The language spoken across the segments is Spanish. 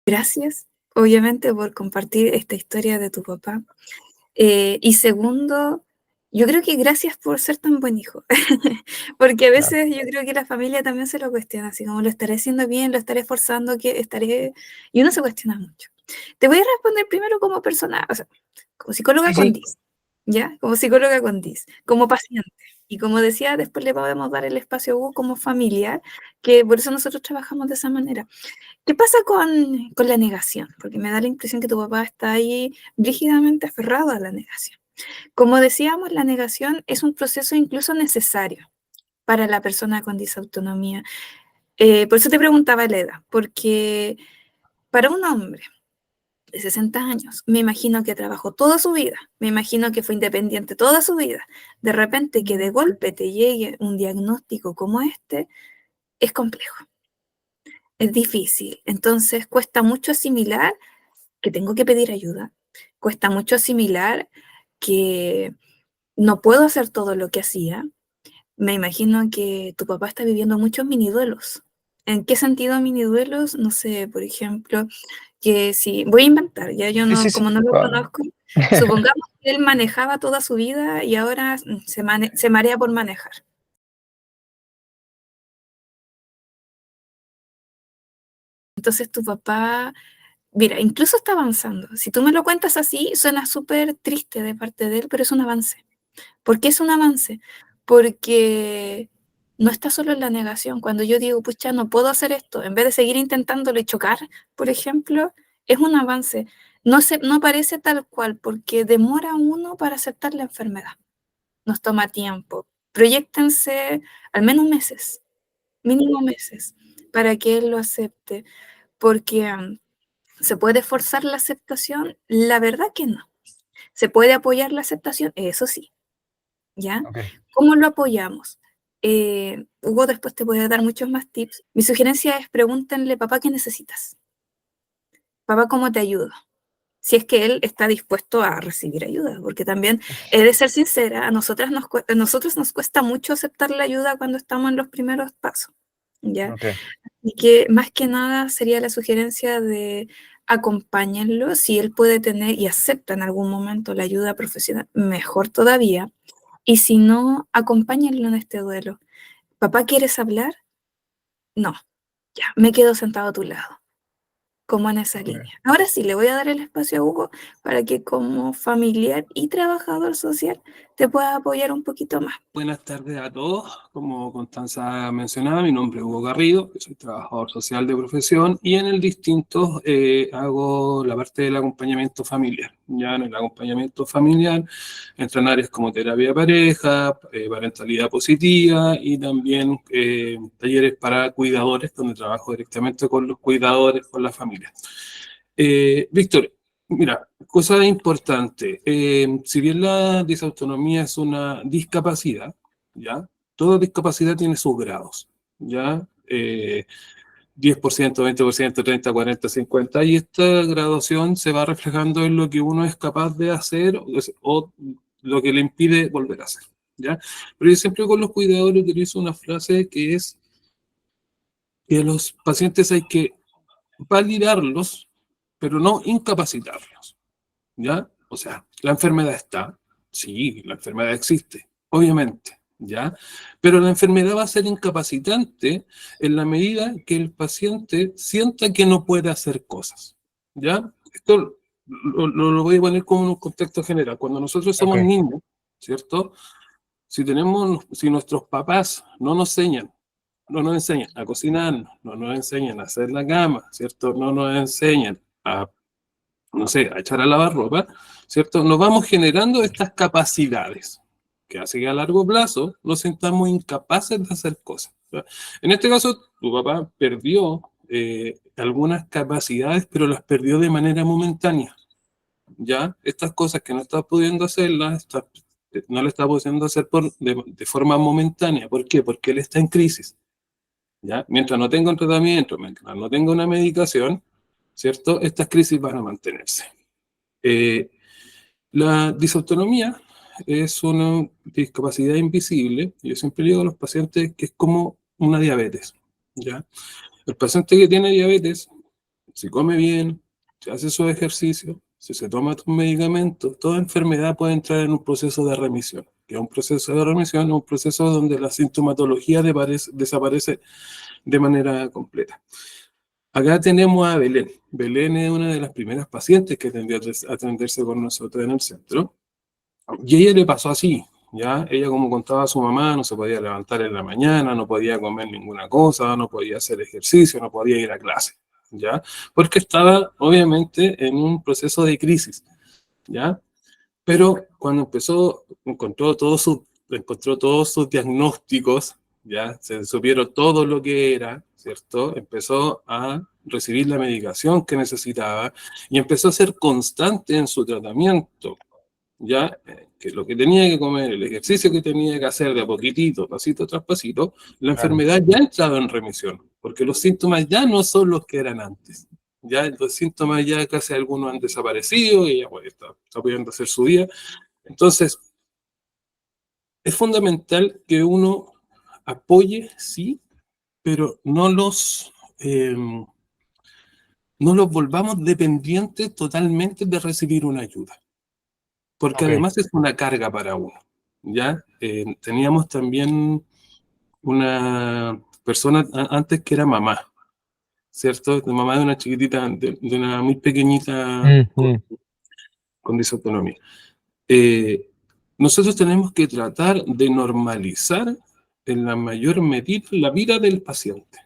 Gracias, obviamente, por compartir esta historia de tu papá. Y segundo, yo creo que gracias por ser tan buen hijo, porque a Claro. veces yo creo que la familia también se lo cuestiona, así como lo estaré haciendo bien, lo estaré esforzando, que estaré... Y uno se cuestiona mucho. Te voy a responder primero como persona, o sea, como psicóloga Sí, con sí. 10, ¿ya? Como psicóloga con 10, como paciente. Y como decía, después le podemos dar el espacio a Hugo como familiar, que por eso nosotros trabajamos de esa manera. ¿Qué pasa con la negación? Porque me da la impresión que tu papá está ahí rígidamente aferrado a la negación. Como decíamos, la negación es un proceso incluso necesario para la persona con disautonomía. Por eso te preguntaba la edad, porque para un hombre de 60 años, me imagino que trabajó toda su vida, me imagino que fue independiente toda su vida, de repente que de golpe te llegue un diagnóstico como este, es complejo, es difícil. Entonces cuesta mucho asimilar que tengo que pedir ayuda. Cuesta mucho asimilar que no puedo hacer todo lo que hacía. Me imagino que tu papá está viviendo muchos mini duelos. ¿En qué sentido mini duelos? No sé, por ejemplo, que si voy a inventar, ya yo Sí, sí, no, sí. como no lo Ah. conozco, supongamos que él manejaba toda su vida y ahora se marea por manejar. Entonces tu papá, mira, incluso está avanzando. Si tú me lo cuentas así, suena súper triste de parte de él, pero es un avance. ¿Por qué es un avance? Porque no está solo en la negación. Cuando yo digo, pucha, no puedo hacer esto, en vez de seguir intentándolo y chocar, por ejemplo, es un avance. No parece tal cual, porque demora uno para aceptar la enfermedad. Nos toma tiempo. Proyéctense al menos meses, mínimo meses, para que él lo acepte, porque ¿se puede forzar la aceptación? La verdad que no. ¿Se puede apoyar la aceptación? Eso sí. ¿Ya? Ok. ¿Cómo lo apoyamos? Hugo después te puede dar muchos más tips. Mi sugerencia es pregúntenle, papá, ¿qué necesitas? Papá, ¿cómo te ayudo? Si es que él está dispuesto a recibir ayuda, porque también he de ser sincera, a nosotros nos cuesta mucho aceptar la ayuda cuando estamos en los primeros pasos, ¿ya? Ok. Y que más que nada sería la sugerencia de acompáñenlo, si él puede tener y acepta en algún momento la ayuda profesional, mejor todavía, y si no, acompáñenlo en este duelo. ¿Papá, quieres hablar? No, ya, me quedo sentado a tu lado, como en esa Ok. línea. Ahora sí, le voy a dar el espacio a Hugo para que como familiar y trabajador social te pueda apoyar un poquito más. Buenas tardes a todos. Como Constanza mencionaba, mi nombre es Hugo Garrido, soy trabajador social de profesión y en el distinto hago la parte del acompañamiento familiar. Ya en el acompañamiento familiar entran áreas como terapia de pareja, parentalidad positiva y también talleres para cuidadores, donde trabajo directamente con los cuidadores, con la familia. Víctor, mira, cosa importante. Si bien la disautonomía es una discapacidad, ¿ya? Toda discapacidad tiene sus grados, ¿ya? 10%, 20%, 30, 40, 50, y esta graduación se va reflejando en lo que uno es capaz de hacer o lo que le impide volver a hacer, ¿ya? Pero yo siempre con los cuidadores utilizo una frase que es que a los pacientes hay que validarlos, pero no incapacitarlos, ¿ya? O sea, la enfermedad está, sí, la enfermedad existe, obviamente, ¿ya? Pero la enfermedad va a ser incapacitante en la medida que el paciente sienta que no puede hacer cosas, ¿ya? Esto lo voy a poner como en un contexto general. Cuando nosotros Ok. somos niños, ¿cierto? Si nuestros papás no nos enseñan, no nos enseñan a cocinar, no nos enseñan a hacer la cama, ¿cierto? No nos enseñan a, no sé, a echar a lavar ropa, ¿cierto? Nos vamos generando estas capacidades que hace que a largo plazo nos sintamos incapaces de hacer cosas, ¿verdad? En este caso, tu papá perdió algunas capacidades, pero las perdió de manera momentánea, ¿ya? Estas cosas que no está pudiendo hacerlas, no le está pudiendo hacer de forma momentánea. ¿Por qué? Porque él está en crisis, ¿ya? Mientras no tenga un tratamiento, mientras no tenga una medicación, ¿cierto? Estas crisis van a mantenerse. Eh, la disautonomía es una discapacidad invisible. Yo siempre digo a los pacientes que es como una diabetes, ¿ya? El paciente que tiene diabetes si come bien, si hace su ejercicio, si se toma tus medicamentos, toda enfermedad puede entrar en un proceso de remisión. Que es un proceso de remisión, es un proceso donde la sintomatología desaparece de manera completa. Acá tenemos a Belén. Belén es una de las primeras pacientes que tendió a atenderse con nosotros en el centro. Y a ella le pasó así, ¿ya? Ella, como contaba a su mamá, no se podía levantar en la mañana, no podía comer ninguna cosa, no podía hacer ejercicio, no podía ir a clase, ¿ya? Porque estaba, obviamente, en un proceso de crisis, ¿ya? Pero cuando encontró todos sus diagnósticos, ya se supieron todo lo que era, ¿cierto? Empezó a recibir la medicación que necesitaba y empezó a ser constante en su tratamiento, ya que lo que tenía que comer, el ejercicio que tenía que hacer de a poquitito, pasito tras pasito, la Claro. enfermedad ya ha entrado en remisión, porque los síntomas ya no son los que eran antes. Ya los síntomas ya casi algunos han desaparecido y ya pues, está pudiendo hacer su día. Entonces, es fundamental que uno apoye, sí, pero no los volvamos dependientes totalmente de recibir una ayuda, porque Ok. además es una carga para uno. ¿Ya? Teníamos también una persona antes que era mamá, ¿cierto? De mamá de una chiquitita, de una muy pequeñita Ujú. con disautonomía. Nosotros tenemos que tratar de normalizar en la mayor medida la vida del paciente,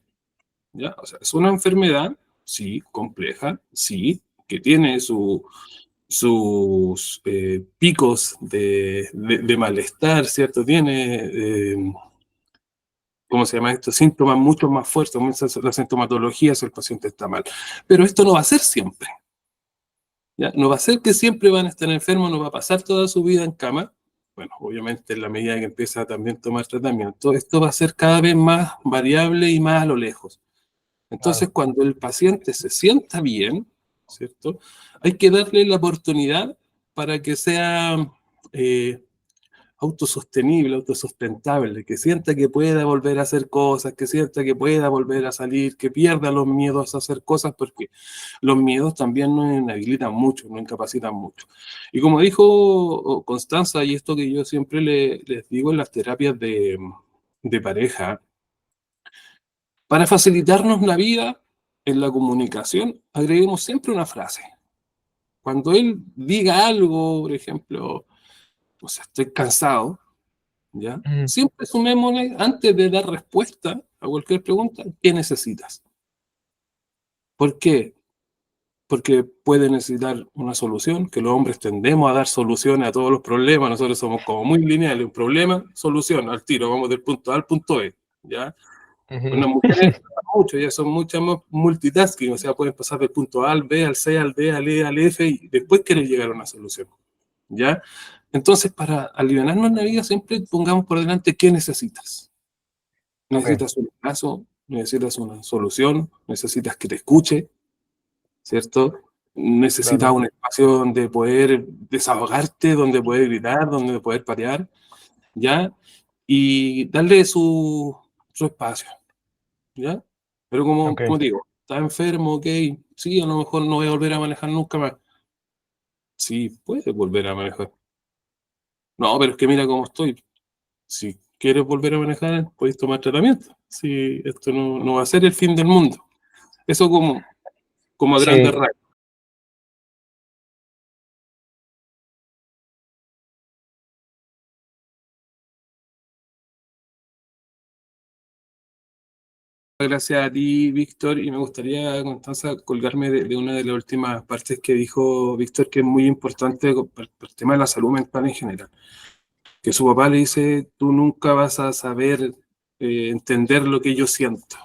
¿ya? O sea, es una enfermedad, sí, compleja, sí, que tiene sus picos de malestar, ¿cierto? Tiene, ¿cómo se llama esto? Síntomas mucho más fuertes, la sintomatología si el paciente está mal. Pero esto no va a ser siempre, ¿ya? No va a ser que siempre van a estar enfermos, no va a pasar toda su vida en cama. Bueno, obviamente en la medida que empieza a también tomar tratamiento, esto va a ser cada vez más variable y más a lo lejos. Entonces, Claro. cuando el paciente se sienta bien, ¿cierto? Hay que darle la oportunidad para que sea autosostenible, autosustentable, que sienta que pueda volver a hacer cosas, que sienta que pueda volver a salir, que pierda los miedos a hacer cosas, porque los miedos también nos inhabilitan mucho, nos incapacitan mucho. Y como dijo Constanza, y esto que yo siempre les digo en las terapias de pareja, para facilitarnos la vida en la comunicación, agreguemos siempre una frase. Cuando él diga algo, por ejemplo, o sea, estoy cansado, ¿ya? Ujú. Siempre sumémosle, antes de dar respuesta a cualquier pregunta, ¿qué necesitas? ¿Por qué? Porque puede necesitar una solución, que los hombres tendemos a dar soluciones a todos los problemas, nosotros somos como muy lineales, un problema, solución, al tiro, vamos del punto A al punto B, ¿ya? Ujú. Las mujeres mucho, ya son muchas más multitasking, o sea, pueden pasar del punto A al B, al C, al D, al E, al F, y después quieren llegar a una solución, ¿ya? Entonces, para aliviarnos la vida, siempre pongamos por delante qué necesitas. Ok. Necesitas un abrazo, necesitas una solución, necesitas que te escuche, ¿cierto? Necesitas Claro. un espacio donde poder desahogarte, donde poder gritar, donde poder patear, ¿ya? Y darle su espacio, ¿ya? Pero Ok. como digo, está enfermo, ok, sí, a lo mejor no voy a volver a manejar nunca más. Sí, puedes volver a manejar. No, pero es que mira cómo estoy. Si quieres volver a manejar, puedes tomar tratamiento. Sí, esto no va a ser el fin del mundo. Eso como a grandes Sí, rasgos. Gracias a ti, Víctor, y me gustaría, Constanza, colgarme de una de las últimas partes que dijo Víctor, que es muy importante para el tema de la salud mental en general. Que su papá le dice, tú nunca vas a saber entender lo que yo siento.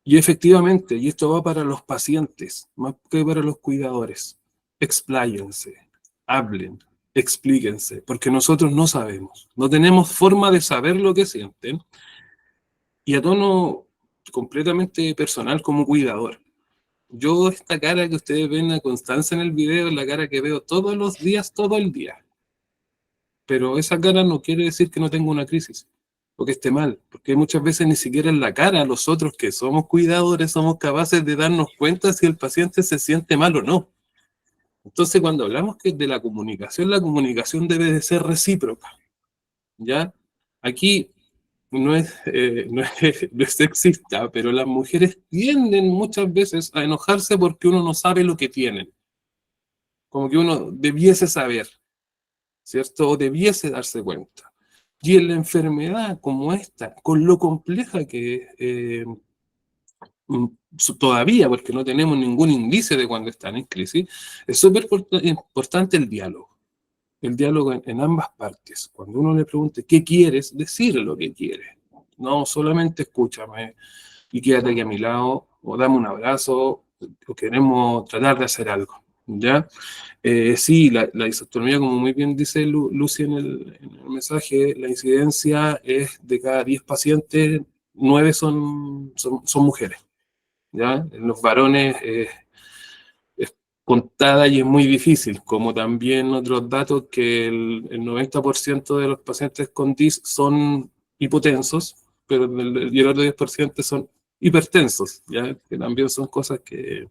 Y efectivamente, y esto va para los pacientes, más que para los cuidadores. Expláyense, hablen, explíquense, porque nosotros no sabemos, no tenemos forma de saber lo que sienten, y a tono completamente personal como cuidador. Yo esta cara que ustedes ven a Constanza en el video es la cara que veo todos los días, todo el día. Pero esa cara no quiere decir que no tenga una crisis. o que esté mal, porque muchas veces ni siquiera en la cara a los otros que somos cuidadores somos capaces de darnos cuenta si el paciente se siente mal o no. Entonces, cuando hablamos de la comunicación debe de ser recíproca, ¿ya? Aquí no es sexista, pero las mujeres tienden muchas veces a enojarse porque uno no sabe lo que tienen, como que uno debiese saber, ¿cierto? O debiese darse cuenta. Y en la enfermedad como esta, con lo compleja que es, mm, todavía, porque no tenemos ningún índice de cuando están en crisis, es súper importante el diálogo en ambas partes. Cuando uno le pregunte qué quieres, decir lo que quieres. No solamente escúchame y quédate aquí a mi lado, o dame un abrazo, o queremos tratar de hacer algo. ¿Ya? Sí, la disautonomía, como muy bien dice Lucy en el mensaje, la incidencia es de cada 10 pacientes, 9 son mujeres. ¿Ya? En los varones es contada y es muy difícil, como también otros datos que el 90% de los pacientes con DIS son hipotensos, pero y el otro 10% son hipertensos, ¿ya? Que también son cosas que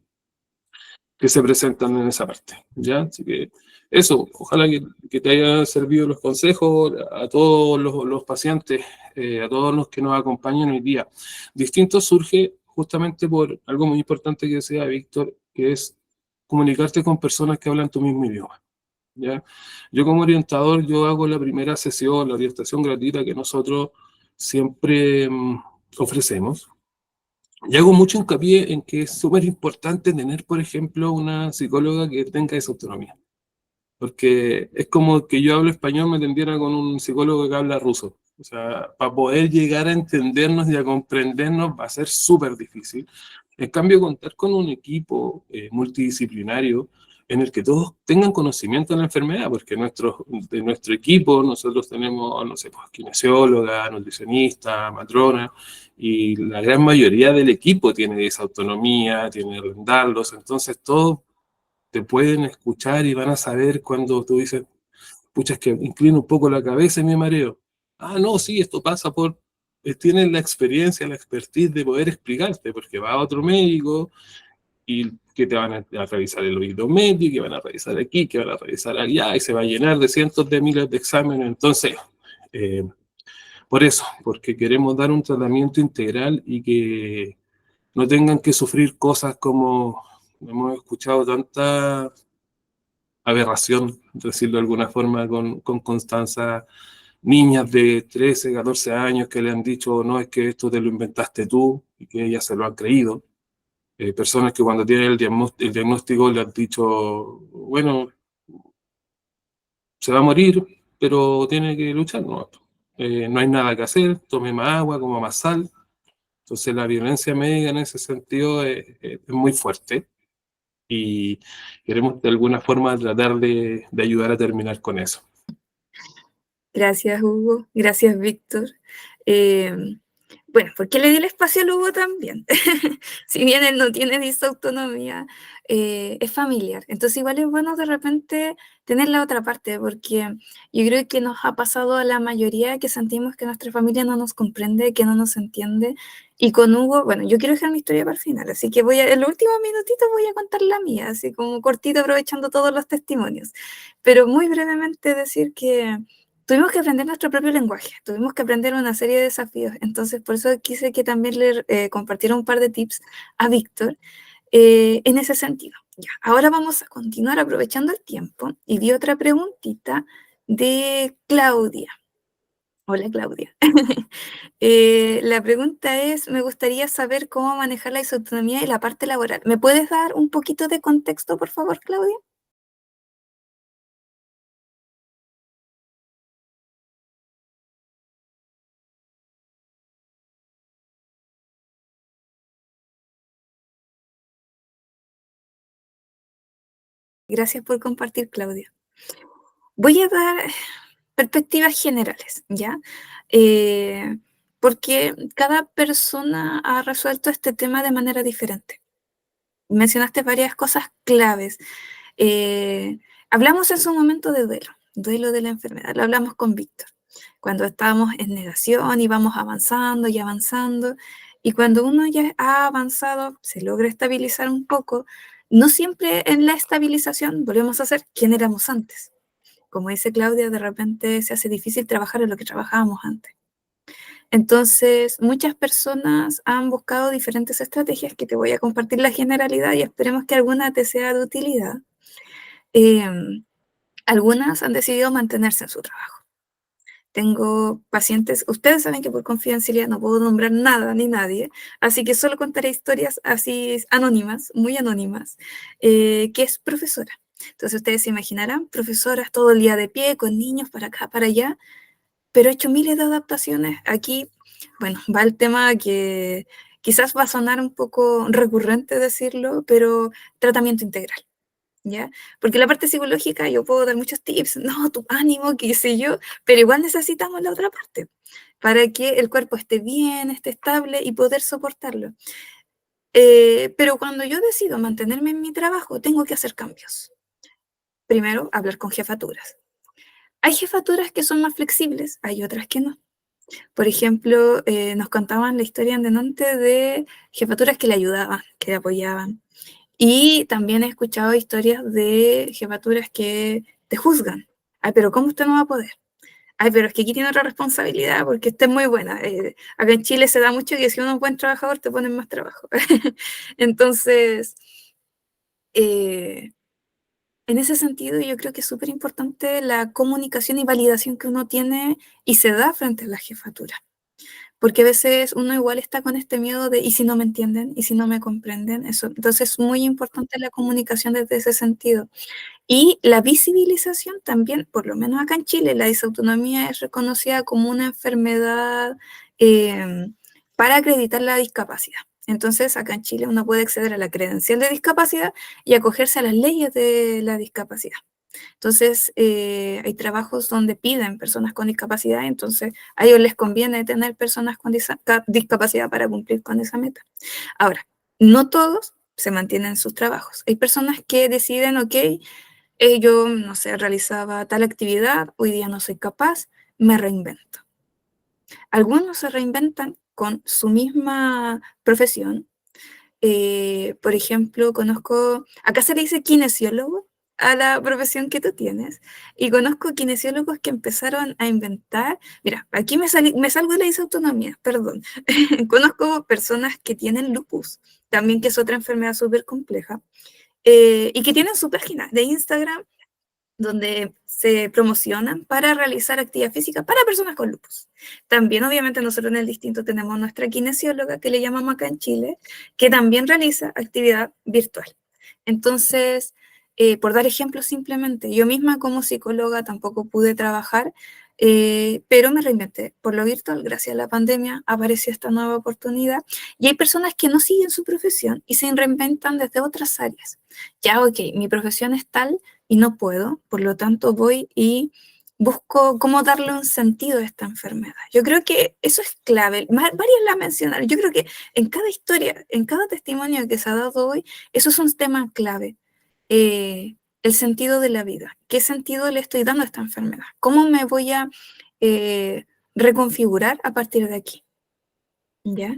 se presentan en esa parte, ¿ya? Así que eso, ojalá que te hayan servido los consejos a todos los pacientes, a todos los que nos acompañan hoy día. Distinto surge justamente por algo muy importante que decía Víctor, que es comunicarte con personas que hablan tu mismo idioma, ¿ya? Yo como orientador, yo hago la primera sesión, la orientación gratuita que nosotros siempre ofrecemos, y hago mucho hincapié en que es súper importante tener, por ejemplo, una psicóloga que tenga esa autonomía. Porque es como que yo hablo español, me entendiera con un psicólogo que habla ruso. O sea, para poder llegar a entendernos y a comprendernos va a ser súper difícil. En cambio, contar con un equipo multidisciplinario en el que todos tengan conocimiento de la enfermedad, porque de nuestro equipo nosotros tenemos, no sé, pues, kinesióloga, nutricionista, matrona, y la gran mayoría del equipo tiene esa autonomía, tiene arrendarlos, entonces todos te pueden escuchar y van a saber cuando tú dices, pucha, es que inclino un poco la cabeza y me mareo. Ah, no, sí, esto pasa por... tienen la experiencia, la expertise de poder explicarte, porque va a otro médico y que te van a revisar el oído medio, que van a revisar aquí, que van a revisar allá, y se va a llenar de cientos de miles de exámenes. Entonces, eh, por eso, porque queremos dar un tratamiento integral y que no tengan que sufrir cosas como hemos escuchado tanta aberración, decirlo de alguna forma, con Constanza, niñas de 13, 14 años que le han dicho, no, es que esto te lo inventaste tú, y que ellas se lo han creído. Personas que cuando tienen el diagnóstico le han dicho, bueno, se va a morir, pero tiene que luchar, no, no hay nada que hacer, tome más agua, coma más sal. Entonces la violencia médica en ese sentido es muy fuerte y queremos de alguna forma tratar de ayudar a terminar con eso. Gracias, Hugo. Gracias, Víctor. Bueno, ¿por qué le di el espacio al Hugo también? Si bien él no tiene disautonomía, es familiar. Entonces igual es bueno de repente tener la otra parte, porque yo creo que nos ha pasado a la mayoría que sentimos que nuestra familia no nos comprende, que no nos entiende. Y con Hugo, bueno, yo quiero dejar mi historia para el final, así que en los últimos minutitos voy a contar la mía, así como cortito, aprovechando todos los testimonios. Pero muy brevemente decir que tuvimos que aprender nuestro propio lenguaje, tuvimos que aprender una serie de desafíos. Entonces, por eso quise que también le compartiera un par de tips a Víctor en ese sentido. Ya, ahora vamos a continuar aprovechando el tiempo y vi otra preguntita de Claudia. Hola, Claudia. La pregunta es, me gustaría saber cómo manejar la disautonomía y la parte laboral. ¿Me puedes dar un poquito de contexto, por favor, Claudia? Gracias por compartir, Claudia. Voy a dar perspectivas generales, ¿ya? Porque cada persona ha resuelto este tema de manera diferente. Mencionaste varias cosas claves. Hablamos en su momento de duelo de la enfermedad, lo hablamos con Víctor. cuando estamos en negación y vamos avanzando y avanzando, y cuando uno ya ha avanzado, se logra estabilizar un poco, no siempre en la estabilización volvemos a ser quien éramos antes. Como dice Claudia, de repente se hace difícil trabajar en lo que trabajábamos antes. Entonces, muchas personas han buscado diferentes estrategias que te voy a compartir la generalidad y esperemos que alguna te sea de utilidad. Algunas han decidido mantenerse en su trabajo. Tengo pacientes, ustedes saben que por confidencialidad no puedo nombrar nada ni nadie, así que solo contaré historias así anónimas, muy anónimas, que es profesora. Entonces ustedes se imaginarán, profesoras todo el día de pie, con niños para acá, para allá, pero he hecho miles de adaptaciones. Aquí, bueno, va el tema que quizás va a sonar un poco recurrente decirlo, pero tratamiento integral. ¿Ya? Porque la parte psicológica yo puedo dar muchos tips, no, tu ánimo, qué sé yo, pero igual necesitamos la otra parte para que el cuerpo esté bien, esté estable y poder soportarlo. Pero cuando yo decido mantenerme en mi trabajo, tengo que hacer cambios. Primero, hablar con jefaturas. Hay jefaturas que son más flexibles, hay otras que no. Por ejemplo, nos contaban la historia en delante de jefaturas que le ayudaban, que le apoyaban. Y también he escuchado historias de jefaturas que te juzgan. Ay, pero ¿cómo usted no va a poder? Ay, pero es que aquí tiene otra responsabilidad porque usted es muy buena. Acá en Chile se da mucho que si uno es buen trabajador te ponen más trabajo. Entonces, eh, en ese sentido yo creo que es súper importante la comunicación y validación que uno tiene y se da frente a la jefatura. Porque a veces uno igual está con este miedo de, ¿y si no me entienden? ¿Y si no me comprenden? Eso. Entonces es muy importante la comunicación desde ese sentido. Y la visibilización también, por lo menos acá en Chile, la disautonomía es reconocida como una enfermedad eh, para acreditar la discapacidad. Entonces, acá en Chile uno puede acceder a la credencial de discapacidad y acogerse a las leyes de la discapacidad. Entonces, hay trabajos donde piden personas con discapacidad, entonces a ellos les conviene tener personas con discapacidad para cumplir con esa meta. Ahora, no todos se mantienen en sus trabajos. Hay personas que deciden, ok, yo, no sé, realizaba tal actividad, hoy día no soy capaz, me reinvento. Algunos se reinventan con su misma profesión. Por ejemplo, conozco, acá se le dice kinesiólogo a la profesión que tú tienes, y conozco kinesiólogos que empezaron a inventar, mira, aquí me salgo de la disautonomía, perdón, conozco personas que tienen lupus, también que es otra enfermedad súper compleja, y que tienen su página de Instagram donde se promocionan para realizar actividad física para personas con lupus. También, obviamente, nosotros en el distinto tenemos nuestra kinesióloga, que le llamamos acá en Chile, que también realiza actividad virtual. Entonces, por dar ejemplos simplemente, yo misma como psicóloga tampoco pude trabajar, pero me reinventé por lo virtual. Gracias a la pandemia apareció esta nueva oportunidad y hay personas que no siguen su profesión y se reinventan desde otras áreas. Ya, ok, mi profesión es tal y no puedo, por lo tanto voy y busco cómo darle un sentido a esta enfermedad. Yo creo que eso es clave. Varias la mencionaron. Yo creo que en cada historia, en cada testimonio que se ha dado hoy, eso es un tema clave. El sentido de la vida. ¿Qué sentido le estoy dando a esta enfermedad? ¿Cómo me voy a eh, reconfigurar a partir de aquí? ¿Ya?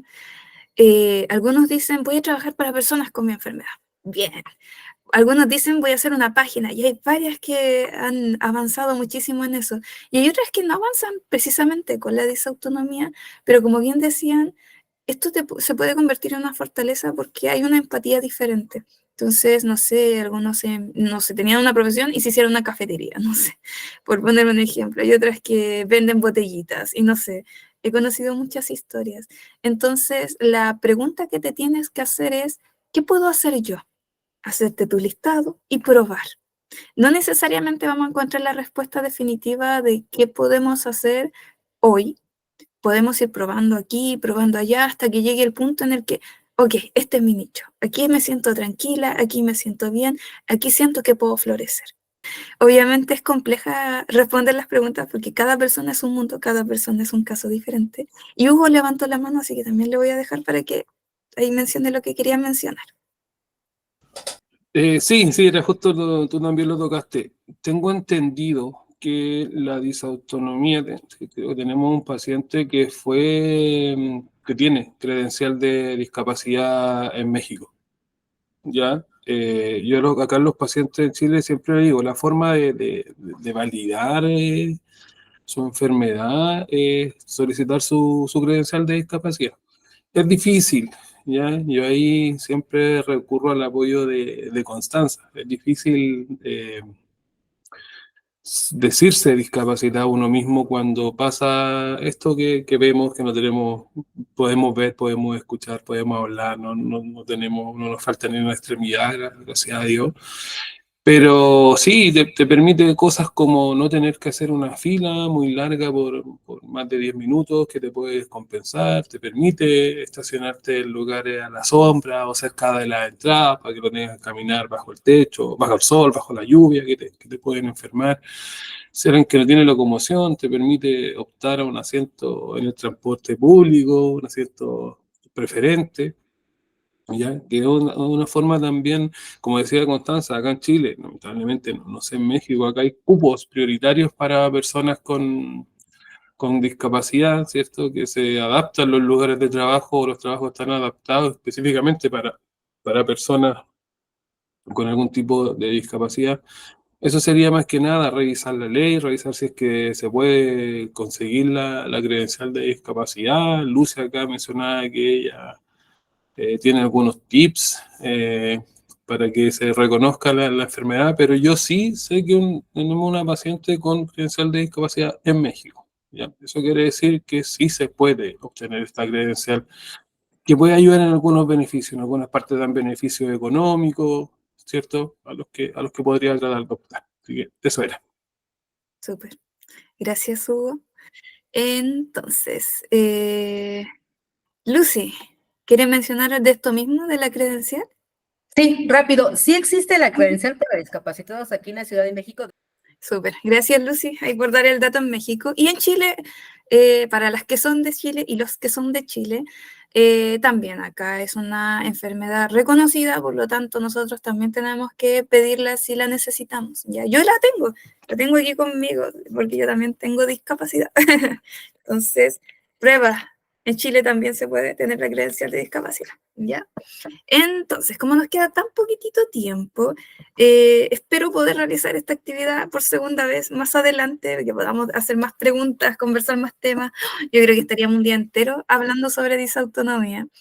Algunos dicen, voy a trabajar para personas con mi enfermedad. Bien. Algunos dicen, voy a hacer una página, y hay varias que han avanzado muchísimo en eso. Y hay otras que no avanzan precisamente con la disautonomía, pero como bien decían, esto se puede convertir en una fortaleza porque hay una empatía diferente. Entonces, no sé, algunos no sé, tenían una profesión y se hicieron una cafetería, no sé, por poner un ejemplo. Hay otras que venden botellitas y no sé, he conocido muchas historias. Entonces, la pregunta que te tienes que hacer es, ¿qué puedo hacer yo? Hacerte tu listado y probar. No necesariamente vamos a encontrar la respuesta definitiva de qué podemos hacer hoy. Podemos ir probando aquí, probando allá, hasta que llegue el punto en el que, ok, este es mi nicho. Aquí me siento tranquila, aquí me siento bien, aquí siento que puedo florecer. Obviamente es compleja responder las preguntas porque cada persona es un mundo, cada persona es un caso diferente. Y Hugo levantó la mano, así que también le voy a dejar para que ahí mencione lo que quería mencionar. Sí, era justo, tú también lo tocaste. Tengo entendido que la disautonomía, creo que tenemos un paciente que tiene credencial de discapacidad en México, ¿ya? Acá los pacientes en Chile siempre digo, la forma de validar su enfermedad es solicitar su credencial de discapacidad. Es difícil, ¿ya? Yo ahí siempre recurro al apoyo de Constanza. Es difícil decirse discapacitado uno mismo cuando pasa esto que vemos, que no tenemos, podemos ver, podemos escuchar, podemos hablar, no tenemos, no nos falta ni una extremidad, gracias a Dios. Pero sí, te permite cosas como no tener que hacer una fila muy larga por más de 10 minutos, que te puedes compensar, te permite estacionarte en lugares a la sombra o cerca de la entrada para que no tengas que caminar bajo el techo, bajo el sol, bajo la lluvia, que te pueden enfermar. Si alguien que no tiene locomoción, te permite optar a un asiento en el transporte público, un asiento preferente. ¿Ya? Que es una forma también, como decía Constanza, acá en Chile, lamentablemente, no sé en México, acá hay cupos prioritarios para personas con discapacidad, ¿cierto? Que se adaptan los lugares de trabajo, o los trabajos están adaptados específicamente para personas con algún tipo de discapacidad. Eso sería más que nada revisar la ley, revisar si es que se puede conseguir la credencial de discapacidad. Lucia acá mencionaba que ella tiene algunos tips para que se reconozca la enfermedad, pero yo sí sé que tenemos una paciente con credencial de discapacidad en México. ¿Ya? Eso quiere decir que sí se puede obtener esta credencial, que puede ayudar en algunos beneficios, en algunas partes dan beneficios económicos, ¿cierto? A los que podría tratar de optar. Así que eso era. Súper. Gracias, Hugo. Entonces, Lucy, ¿quieres mencionar de esto mismo, de la credencial? Sí, rápido. Sí existe la credencial para discapacitados aquí en la Ciudad de México. Súper. Gracias, Lucy, ahí por dar el dato en México. Y en Chile, para las que son de Chile y los que son de Chile, también acá es una enfermedad reconocida, por lo tanto nosotros también tenemos que pedirla si la necesitamos. Ya, yo la tengo aquí conmigo, porque yo también tengo discapacidad. Entonces, prueba. En Chile también se puede tener la credencial de discapacidad, ¿ya? Entonces, como nos queda tan poquitito tiempo, espero poder realizar esta actividad por segunda vez más adelante, que podamos hacer más preguntas, conversar más temas. Yo creo que estaríamos un día entero hablando sobre disautonomía.